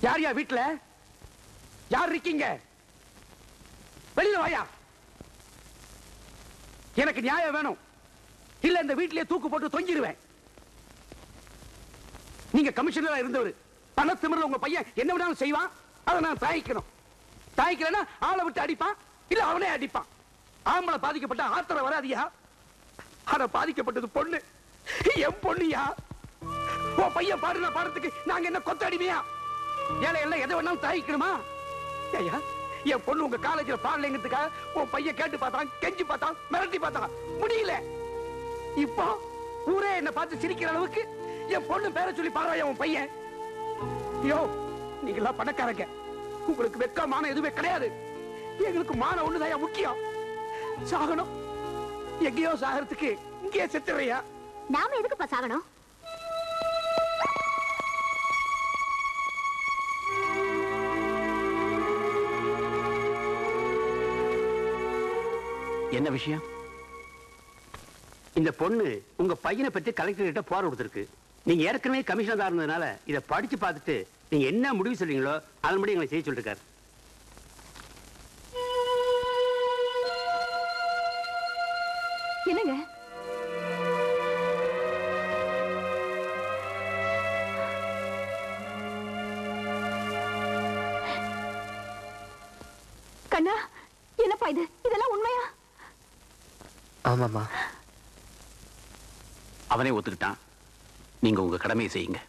யார் வீட்டுல யார் இருக்கீங்க? வெளியில வாயா. எனக்கு நியாயம் வேணும், இல்ல இந்த வீட்டிலே தூக்கு போட்டு தொங்கிடுவேன். நீங்க கமிஷனரா இருந்தவர், பண திமிர்ல உங்க பையன் என்ன வேணாலும் செய்வான், அதை நான் தாய்க்கணும். தாய்க்கலன்னா ஆளை விட்டு அடிப்பான், இல்ல அவனே அடிப்பான். ஆம்பளை பாதிக்கப்பட்ட ஆத்திரம் வராதியா? ஆனா பாதிக்கப்பட்டது பொண்ணு, என் பொண்ணுயா. உன் பையன் பாடுற பாடத்துக்கு நாங்க என்ன கொத்தடிமையா? ஏழை எல்லாம் எதை வேணாலும் தாய்க்கணுமா? ஐயா, என் பொண்ணு உங்க காலேஜ்ல பாடலைங்கிறதுக்காக உன் பையன் கேட்டு பார்த்தான், கெஞ்சி பார்த்தான், மிரட்டி பார்த்தான், முடியல. இப்போ ஊரே என்ன பார்த்து சிரிக்கிற அளவுக்கு என் பொண்ணு பேரை சொல்லி பாடுறான் உன் பையன். ஐயோ, நீங்களா பணக்காரங்க, உங்களுக்கு வெக்கமான எதுவுமே கிடையாது. எங்களுக்கு மான ஒண்ணுதான் முக்கியம். சாகணும், எங்கேயோ சாகிறதுக்கு இங்கேயே செத்துறையா. நாம எதுக்குப்பா சாகணும்? என்ன விஷயம்? இந்த பொண்ணு உங்க பையனை பத்தி கலெக்டர் கிட்ட போற கொடுத்திருக்கு. நீங்க ஏற்கனவே கமிஷனரா இருந்ததுனால இதை படிச்சு பார்த்துட்டு நீங்க என்ன முடிவு சொல்றீங்களோ அதன்படி எங்களை செய்ய சொல்லிருக்காரு. என்னங்க கண்ணா, என்னப்பா இது? இதெல்லாம் உண்மையா? ஆமாமா. அவனே ஒத்துக்கிட்டான். நீங்க உங்க கடமையை செய்யுங்க.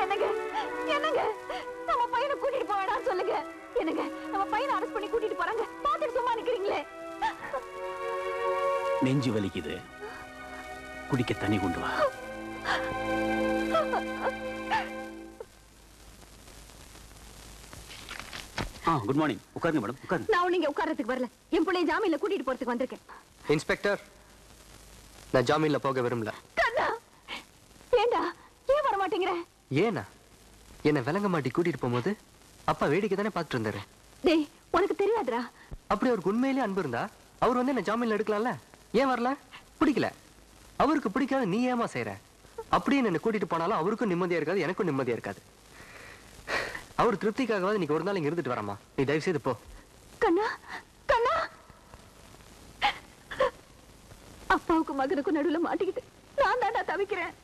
என்னங்க என்னங்க, நம்ம பையனை கூட்டிட்டு போவேடா சொல்லுங்க. என்னங்க, நம்ம பையனை அரெஸ்ட் பண்ணி கூட்டிட்டு போறாங்க, பாத்துட்டு சும்மா நிக்கிறீங்களே. நெஞ்சு வலிக்குது, குடிக்க தண்ணி கொண்டு வா. Good morning. உட்காருங்க மேடம், உட்காருங்க. நான் நீங்க உட்கார்றதுக்கு வரல, என் பிள்ளைய ஜாமீன்ல கூட்டிட்டு போறதுக்கு வந்திருக்கேன். இன்ஸ்பெக்டர், நான் ஜாமீன்ல போக விரும்பல. கண்ணா, ஏண்டா ஏன் வர மாட்டேங்கிற? ஏனா என்ன விலங்க மாட்டி கூட்டிட்டு போகும்போது அப்பா வேடிக்கை தானே பார்த்துட்டு இருந்தாரு. டேய், உனக்கு தெரியாதுடா. அப்படி அவருக்கு உண்மையிலேயே அன்பு இருந்தா அவர் வந்து என்ன ஜாமீன்ல எடுக்கலாம்ல. ஏன் வரல? பிடிக்கல. அவருக்கு பிடிக்காத நீ ஏமா செய்யற? அப்படியே என்ன கூட்டிட்டு போனாலும் அவருக்கும் நிம்மதியா இருக்காது, எனக்கும் நிம்மதியா இருக்காது. அவர் திருப்திக்காகவாது இன்னைக்கு ஒரு நாள் இங்க இருந்துட்டு வரமா. நீ தயவு செய்து போ. கண்ணா, கண்ணா, அப்பாவுக்கும் மகனுக்கும் நடுவுல மாட்டிக்கிட்டு நான் தாண்டா தவிக்கிறேன்.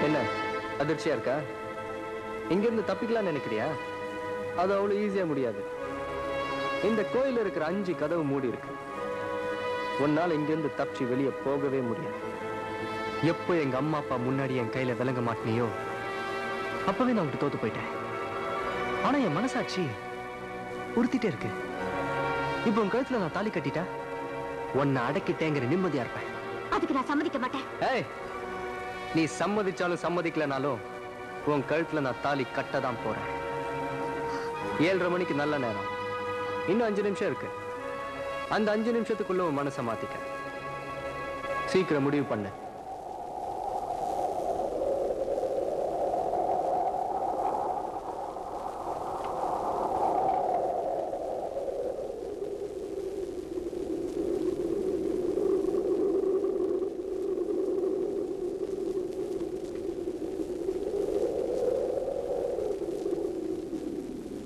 என்ன அதிர்ச்சியா இருக்கா? இங்க இருந்து தப்பிக்கலாம் நினைக்கிறியா? அது அவ்வளவு ஈஸியா முடியாது. இந்த கோயில இருக்கிற 5 கதவு மூடி இருக்கு. உன்னால இங்க இருந்து தப்பிச்சு வெளியே போகவே முடியாது. எப்போ எங்க அம்மா அப்பா முன்னாடி என் கையில விலங்க மாட்டினியோ அப்பவே நான் உங்க தோத்து போயிட்டேன். ஆனா என் மனசாட்சி உறுத்திட்டே இருக்கு. இப்போ உன் கழுத்துல நான் தாலி கட்டிட்டா உன்னை அடக்கிட்டேங்கிற நிம்மதியா இருப்பேன். அதுக்கு நான் சம்மதிக்க மாட்டேன். ஏய், நீ சம்மதிச்சாலும் சம்மதிக்கலனாலும் உன் கழுத்துல நான் தாலி கட்டதான் போறேன். 7:30 மணிக்கு நல்ல நேரம். இன்னும் 5 நிமிஷம் இருக்கு. அந்த 5 நிமிஷத்துக்குள்ள உன் மனசை மாத்திக்க. சீக்கிரம் முடிவு பண்ணு.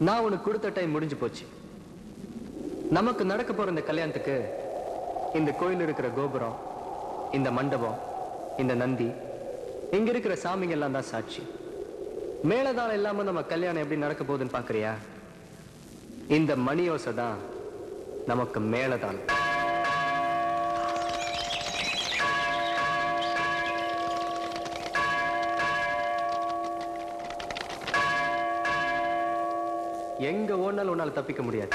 நான் உனக்கு கொடுத்த டைம் முடிஞ்சு போச்சு. நமக்கு நடக்க போற இந்த கல்யாணத்துக்கு இந்த கோயில் இருக்கிற கோபுரம், இந்த மண்டபம், இந்த நந்தி, இங்க இருக்கிற சாமிங்க எல்லாம் தான் சாட்சி. மேலதாளம் இல்லாம நம்ம கல்யாணம் எப்படி நடக்க போகுதுன்னு பாக்குறியா? இந்த மணியோசை தான் நமக்கு மேலதாளம். எங்க ஓடினாலும் உன்னால தப்பிக்க முடியாது.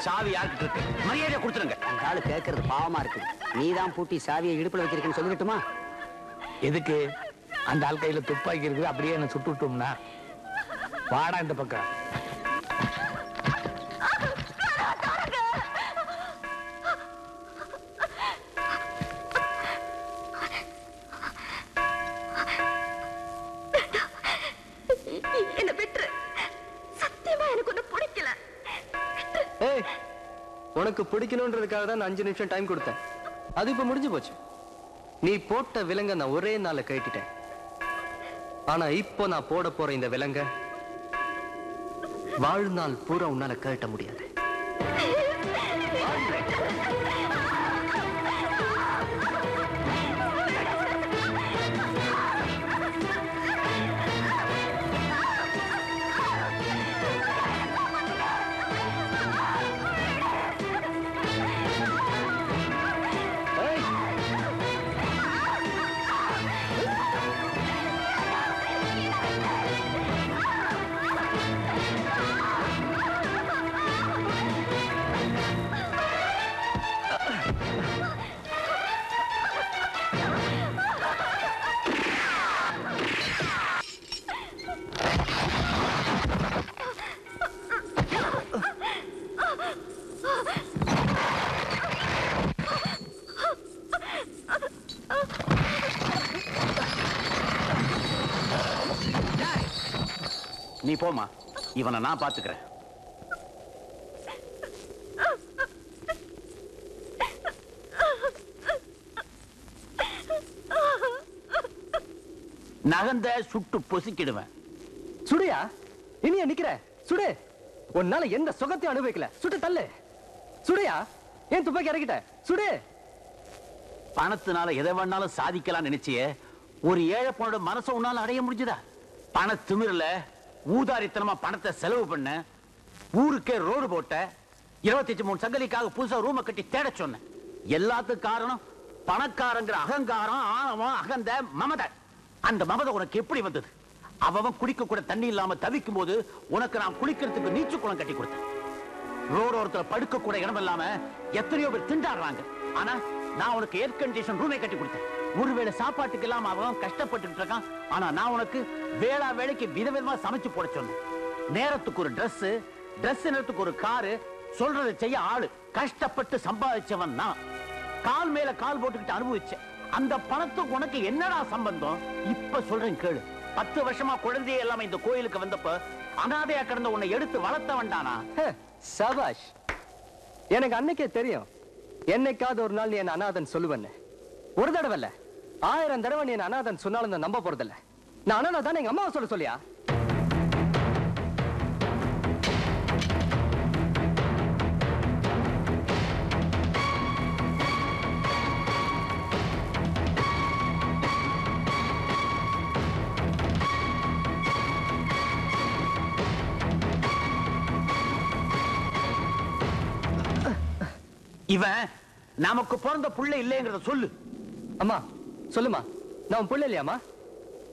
சாவி யார்கிட்ட இருக்கு? மரியாதை கொடுத்துருங்க. அந்த ஆளு கேட்கறது பாவமா இருக்கு. நீதான் பூட்டி சாவியை இடுப்புல வச்சிருக்கேன்னு சொல்லிட்டுமா? எதுக்கு? அந்த ஆள் கையில துப்பாக்கி இருக்குது, அப்படியே என்ன சுட்டு விட்டோம்னா? வாடா இந்த பக்கம். என்ன விட்டுரு. சத்தியமா எனக்கு ஒண்ணு பிடிக்கல. ஏய், உனக்கு பிடிக்கணும்ன்றதுக்காக தான் 5 நிமிஷம் டைம் கொடுத்தேன். அது இப்ப முடிஞ்சு போச்சு. நீ போட்ட விலங்க நான் ஒரே நாள்ல கட்டிட்டேன். ஆனா இப்போ நான் போட போற இந்த விலங்க வாழ்நாள் பூரா உன்னால கட்ட முடியாது. நீ போமா, இவனை நான் பாத்துக்கிறேன். நகந்த சுட்டு பொசுக்கிடுவேன். சுடுயா, இனியா நிக்கிற? சுடு. உன்னால எந்த சுகத்தையும் அனுபவிக்கல. சுட்டு தள்ளு. சுடுயா, ஏன் துப்பாக்கி இறக்கிட்ட? சுடு. பணத்தினால எதை வேணாலும் சாதிக்கலாம் நினைச்சியே, ஒரு ஏழை பொண்ணோட மனசை உன்னால அடைய முடிஞ்சதா? பண திமிரல ஊதாரித்தனமா பணத்தை செலவு பண்ண, ஊருக்கே ரோடு போட்ட, 23 சங்கலிக்காக புதுசா ரூமை கட்டி தேட சொன்ன. எல்லாத்துக்கும் காரணம் பணக்காரங்கிற அகங்காரம், ஆணவம், அகந்த மமதை. அந்த மமதை உனக்கு எப்படி வந்தது? அவன் குடிக்க கூட தண்ணி இல்லாம தவிக்கும் போது உனக்கு நான் குளிக்கிறதுக்கு நீச்சு குளம் கட்டி கொடுத்தேன். ரோடோரத்துல படுக்க கூட இடம் இல்லாம எத்தனையோ பேர் திண்டாடுறாங்க. ஆனா நான் உனக்கு ஏர் கண்டிஷன் ரூமை கட்டி கொடுத்தேன். ஒருவேளை சாப்பாட்டுக்கு இல்லாம அவன் கஷ்டப்பட்டு இருக்கான். ஆனா நான் உனக்கு வேளா வேலைக்கு விதவிதமா சமைச்சு போட சொன்னேன். நேரத்துக்கு ஒரு Dress, Dress நேரத்துக்கு ஒரு காரு, சொல்றதை செய்ய ஆளு. கஷ்டப்பட்டு சம்பாதிச்சவன் நான். கால் மேல கால் போட்டுக்கிட்டு அனுபவிச்சேன். அந்த பணத்துக்கு உனக்கு என்னடா சம்பந்தம்? இப்ப சொல்றேன் கேளு. 10 வருஷமா குழந்தையே இல்லாம இந்த கோயிலுக்கு வந்தப்ப அனாதையா கிடந்த உன்னை எடுத்து வளர்த்த வேண்டானா? சபாஷ். எனக்கு அன்னைக்கே தெரியும், என்னைக்காவது ஒரு நாள் நீ என்ன அனாதன் சொல்லுவேன்னு. ஒரு தடவை இல்ல, 1000 தடவை நீ என்ன அனாதன் சொன்னாலும் நான் நம்ப போறதில்ல. நான் அனாதை தானே எங்க அம்மாவை சொல்ல சொல்லியா? இவன் நமக்கு பிறந்த புள்ள இல்லைங்கிறத சொல்லு. அம்மா சொல்லுமா, நான் புள்ள இல்லையாமா?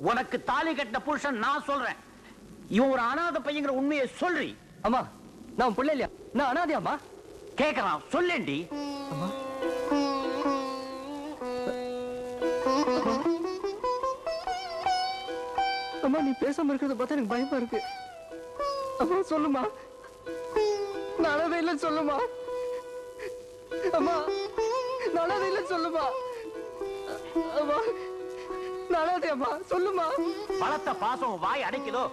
உனக்கு தாலி கட்டின புருஷன் நான் சொல்றேன். இவன் ஒரு அனாதை பையங்கிற உண்மையை சொல்றி. அம்மா நான் புள்ள இல்லையா? நான் அனாதையாமா? கேட்கலாம், சொல்லேண்டி. அம்மா அம்மா நீ பேசாம இருக்கிறத பார்த்தா எனக்கு பயமா இருக்கு. அம்மா சொல்லுமா, நான் அனாதை இல்லைன்னு சொல்லுமா. அம்மா நான் அனாதை இல்லைன்னு சொல்லுமா. அம்மா நான் அனாதை அம்மா சொல்லுமா. பலத்த பாசம் வாய் அடைக்குதோ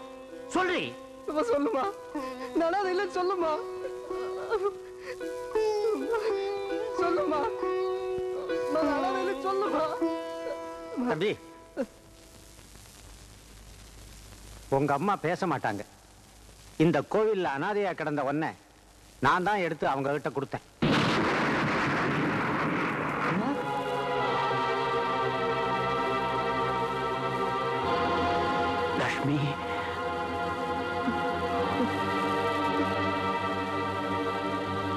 சொல்றி. அம்மா சொல்லுமா, நான் அனாதை இல்லைன்னு சொல்லுமா. சொல்லுமா, நான் அனாதை இல்லைன்னு சொல்லுமா. தம்பி, உங்க அம்மா பேச மாட்டாங்க. இந்த கோவில்ல அனாதையா கிடந்த ஒன்ன நான் தான் எடுத்து அவங்க கிட்ட கொடுத்தேன். லக்ஷ்மி,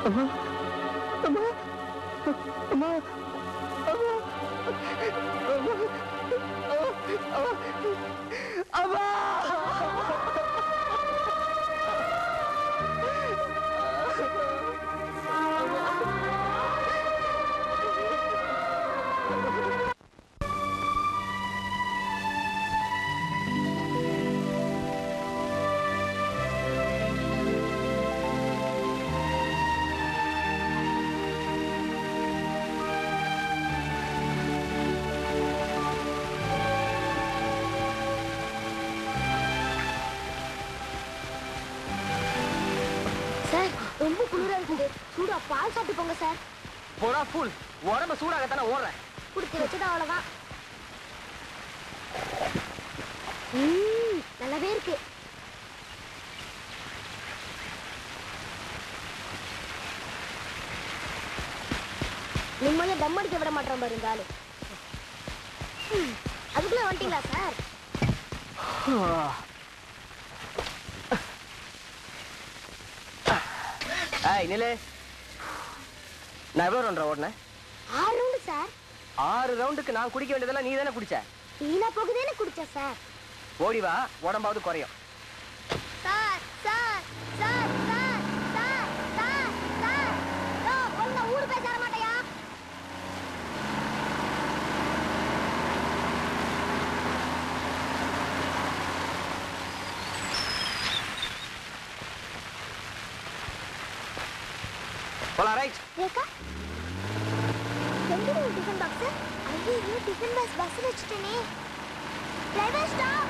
அம்மா அம்மா அம்மா அம்மா அம்மா சார் ரொம்ப குளிரா இருக்குது. சூடா பால் சாப்பிட்டு போங்க சார். போடா ஃபுல், உடம்ப சூடாகத்தானே ஓடுறேன். குடுத்து வச்சது அவ்வளவுதான். நல்லாவே இருக்கு. நிம்மதியா தம் அடிக்க விட மாட்டோம் பாருங்க. அதுக்குள்ள வந்துட்டீங்களா சார்? ஏய் நிலே, நான் எவ்வளவு ரவுண்ட் ஓடுனேன்? 6 round sir. 6 ரவுண்டுக்கு நான் குடிக்க வேண்டியதெல்லாம் நீ தானே குடிச்ச. வீணா போகுதேன்னு குடிச்சேன் சார். ஓடி வா, உடம்பாவது குறையும். Sir sir sir sir sir sir sir ஓ ஒழுங்கா ஊரு பேச வர மாட்டேயா? போலாம் ரைட். ரேகா எங்க டிஃபன் பாக்ஸ்? ஐயோ டிஃபன் பாக்ஸ் பஸ்ல வச்சிட்டேனே. Driver stop.